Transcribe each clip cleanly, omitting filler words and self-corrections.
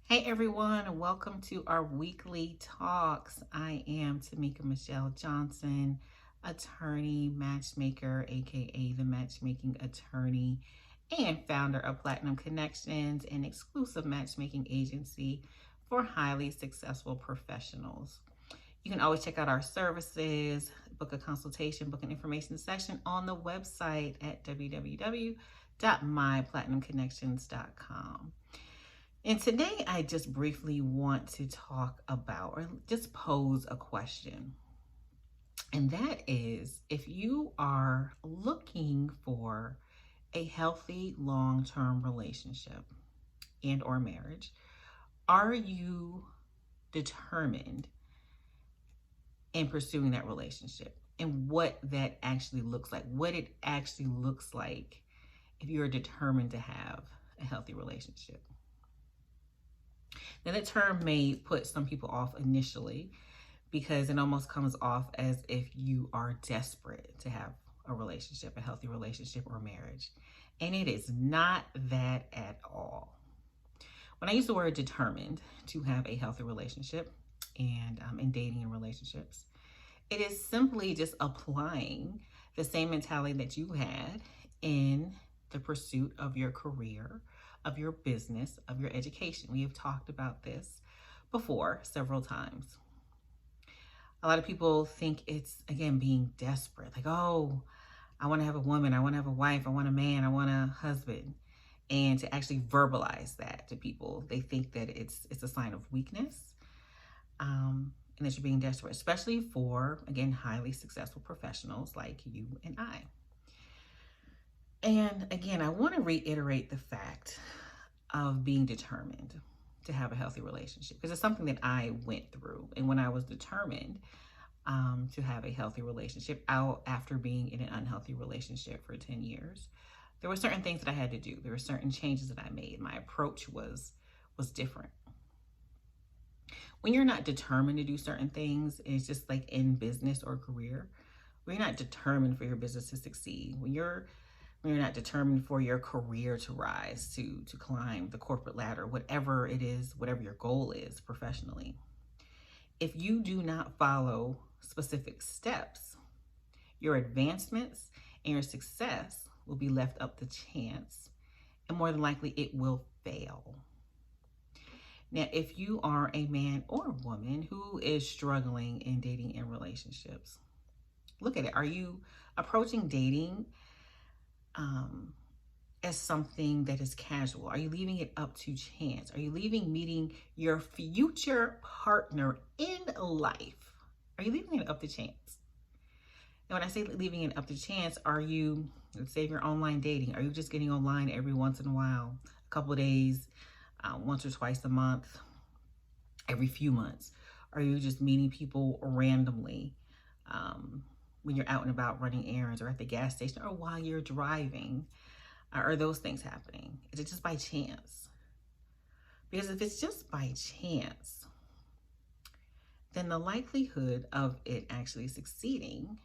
Hey everyone, welcome to our weekly talks. I am Tamika Michelle Johnson, attorney, matchmaker, aka the Matchmaking Attorney, and founder of Platinum Connections, an exclusive matchmaking agency for highly successful professionals. You can always check out our services, book a consultation, book an information session on the website at www.myplatinumconnections.com. And today I just briefly want to talk about or just pose a question. And that is, if you are looking for a healthy long-term relationship and or marriage, are you determined in pursuing that relationship and what that actually looks like, what it actually looks like if you're determined to have a healthy relationship? Now, that term may put some people off initially because it almost comes off as if you are desperate to have a relationship, a healthy relationship or marriage. And it is not that at all. When I use the word determined to have a healthy relationship and in dating and relationships, it is simply just applying the same mentality that you had in the pursuit of your career, of your business, of your education. We have talked about this before several times. A lot of people think it's, again, being desperate. Like, oh, I want to have a woman, I want to have a wife, I want a man, I want a husband. And to actually verbalize that to people, they think that it's a sign of weakness, and that you're being desperate, especially for, again, highly successful professionals like you and I. And again, I want to reiterate the fact of being determined to have a healthy relationship because it's something that I went through. And when I was determined to have a healthy relationship out after being in an unhealthy relationship for 10 years, there were certain things that I had to do. There were certain changes that I made. My approach was different. When you're not determined to do certain things, it's just like in business or career, when you're not determined for your business to succeed, when you're not determined for your career to rise, to climb the corporate ladder, whatever it is, whatever your goal is professionally, if you do not follow specific steps, your advancements and your success will be left up to chance, and more than likely it will fail. Now, if you are a man or a woman who is struggling in dating and relationships, look at it. Are you approaching dating as something that is casual? Are you leaving it up to chance? Are you leaving meeting your future partner in life? Are you leaving it up to chance? And when I say leaving it up to chance, are you, let's say if you're online dating, are you just getting online every once in a while, a couple of days, once or twice a month, every few months? Are you just meeting people randomly when you're out and about running errands or at the gas station or while you're driving? Are those things happening? Is it just by chance? Because if it's just by chance, then the likelihood of it actually succeeding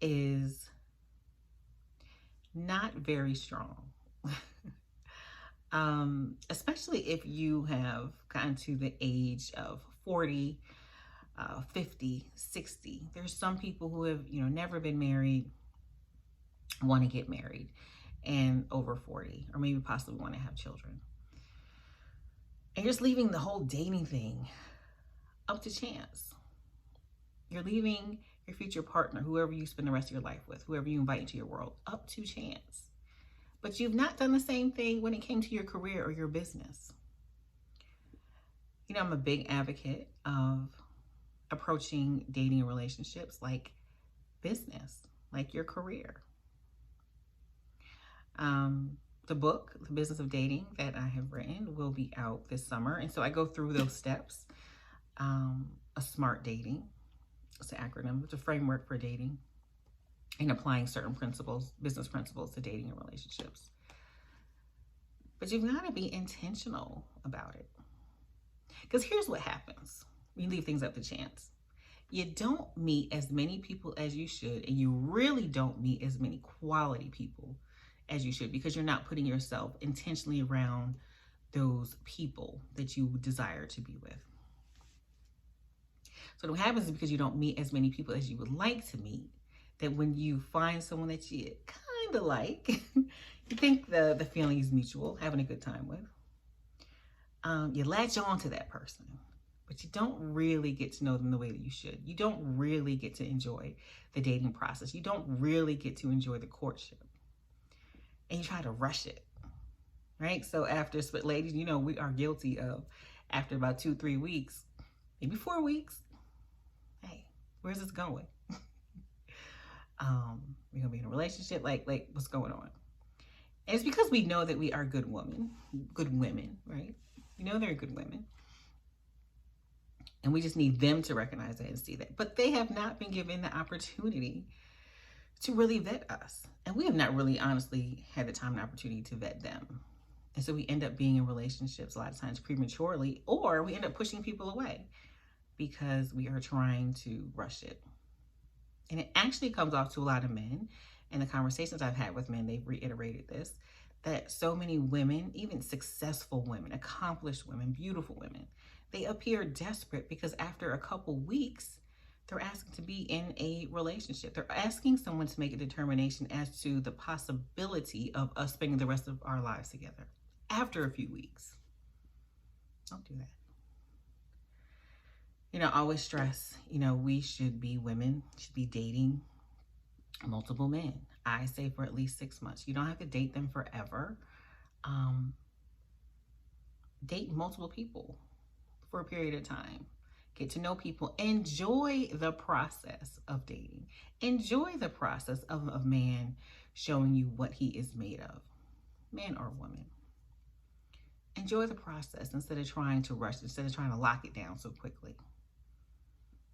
is not very strong. Especially if you have gotten to the age of 40, 50, 60. There's some people who have, never been married, want to get married, and over 40, or maybe possibly want to have children. And you're just leaving the whole dating thing up to chance. You're leaving your future partner, whoever you spend the rest of your life with, whoever you invite into your world, up to chance. But you've not done the same thing when it came to your career or your business. I'm a big advocate of approaching dating and relationships like business, like your career. The book, The Business of Dating, that I have written will be out this summer. And so I go through those steps. A SMART dating, it's an acronym, it's a framework for dating and applying certain principles, business principles to dating and relationships. But you've got to be intentional about it. Because here's what happens when you leave things up to chance. You don't meet as many people as you should, and you really don't meet as many quality people as you should because you're not putting yourself intentionally around those people that you desire to be with. So what happens is because you don't meet as many people as you would like to meet, that when you find someone that you kind of like, you think the feeling is mutual, having a good time with, you latch on to that person, but you don't really get to know them the way that you should. You don't really get to enjoy the dating process. You don't really get to enjoy the courtship. And you try to rush it, right? So after, but ladies, you know, we are guilty of, after about 2-3 weeks, maybe 4 weeks, hey, where's this going? We're gonna be in a relationship, like what's going on? And it's because we know that we are good women, right? We know they're good women. And we just need them to recognize that and see that. But they have not been given the opportunity to really vet us. And we have not really honestly had the time and opportunity to vet them. And so we end up being in relationships a lot of times prematurely, or we end up pushing people away because we are trying to rush it. And it actually comes off to a lot of men. And the conversations I've had with men, they've reiterated this, that so many women, even successful women, accomplished women, beautiful women, they appear desperate because after a couple weeks, they're asking to be in a relationship. They're asking someone to make a determination as to the possibility of us spending the rest of our lives together after a few weeks. Don't do that. You know, I always stress, you know, we should be women, should be dating multiple men. I say for at least 6 months. You don't have to date them forever. Date multiple people for a period of time. Get to know people. Enjoy the process of dating. Enjoy the process of a man showing you what he is made of, man or woman. Enjoy the process instead of trying to rush, instead of trying to lock it down so quickly.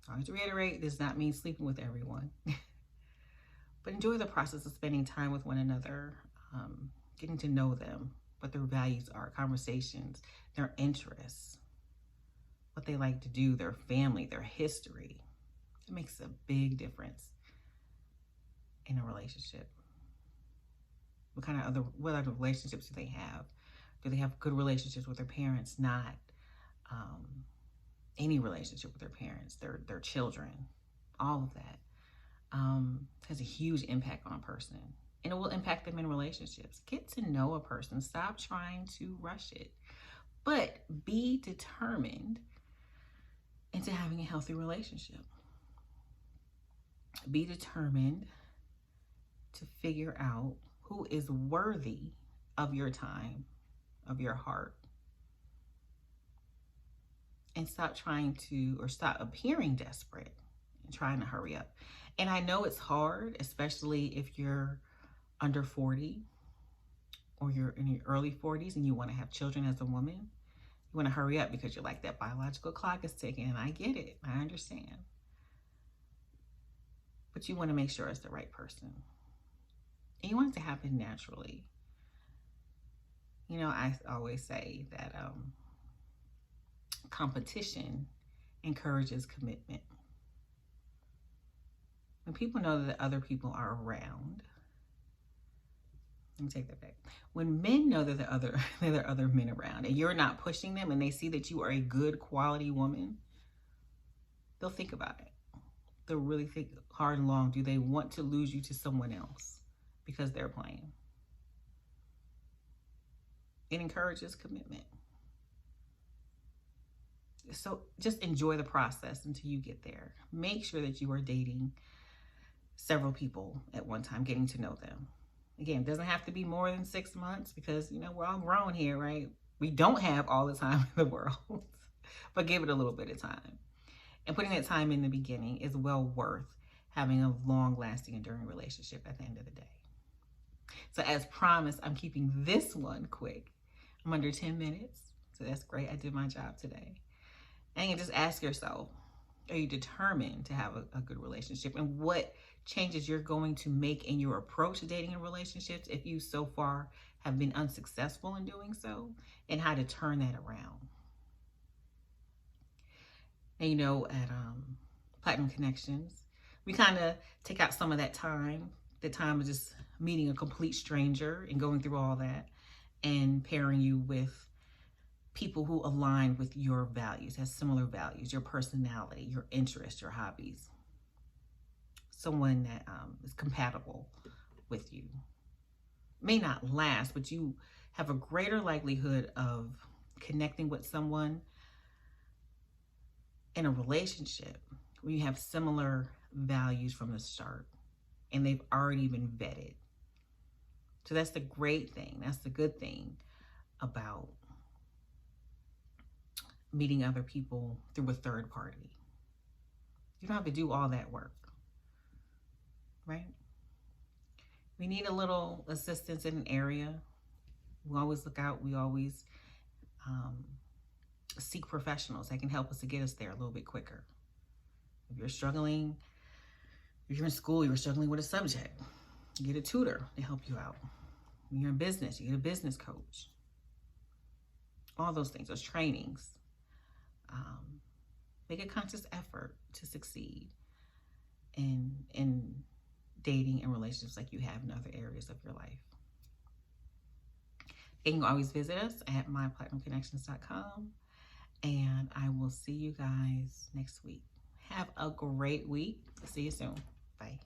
I always reiterate, this does not mean sleeping with everyone. But enjoy the process of spending time with one another, getting to know them, what their values are, conversations, their interests, what they like to do, their family, their history. It makes a big difference in a relationship. What other relationships do they have? Do they have good relationships with their parents? Not any relationship with their parents, their children, all of that has a huge impact on a person, and it will impact them in relationships. Get to know a person. Stop trying to rush it, but be determined into having a healthy relationship. Be determined to figure out who is worthy of your time, of your heart, and stop appearing desperate and trying to hurry up. And I know it's hard, especially if you're under 40 or you're in your early 40s and you want to have children as a woman. You want to hurry up because you're like, that biological clock is ticking, and I get it. I understand. But you want to make sure it's the right person. And you want it to happen naturally. You know, I always say that competition encourages commitment. When people know that other people are around, let me take that back. When men know that there are other men around and you're not pushing them, and they see that you are a good quality woman, they'll think about it. They'll really think hard and long. Do they want to lose you to someone else because they're playing? It encourages commitment. So just enjoy the process until you get there. Make sure that you are dating several people at one time, getting to know them. Again, it doesn't have to be more than 6 months because, you know, we're all grown here, right? We don't have all the time in the world, but give it a little bit of time. And putting that time in the beginning is well worth having a long-lasting, enduring relationship at the end of the day. So as promised, I'm keeping this one quick. I'm under 10 minutes, so that's great. I did my job today. And you just ask yourself, are you determined to have a good relationship? And what changes you're going to make in your approach to dating and relationships if you so far have been unsuccessful in doing so, and how to turn that around. And you know, at Platinum Connections, we kind of take out some of that time, the time of just meeting a complete stranger and going through all that, and pairing you with people who align with your values, has similar values, your personality, your interests, your hobbies. Someone that is compatible with you. May not last, but you have a greater likelihood of connecting with someone in a relationship when you have similar values from the start and they've already been vetted. So that's the great thing. That's the good thing about meeting other people through a third party. You don't have to do all that work, right? We need a little assistance in an area. We always look out. We always seek professionals that can help us to get us there a little bit quicker. If you're struggling, if you're in school, you're struggling with a subject, you get a tutor to help you out. When you're in business, you get a business coach. All those things, those trainings. Make a conscious effort to succeed in dating and relationships like you have in other areas of your life. You can always visit us at myplatinumconnections.com, and I will see you guys next week. Have a great week. See you soon. Bye.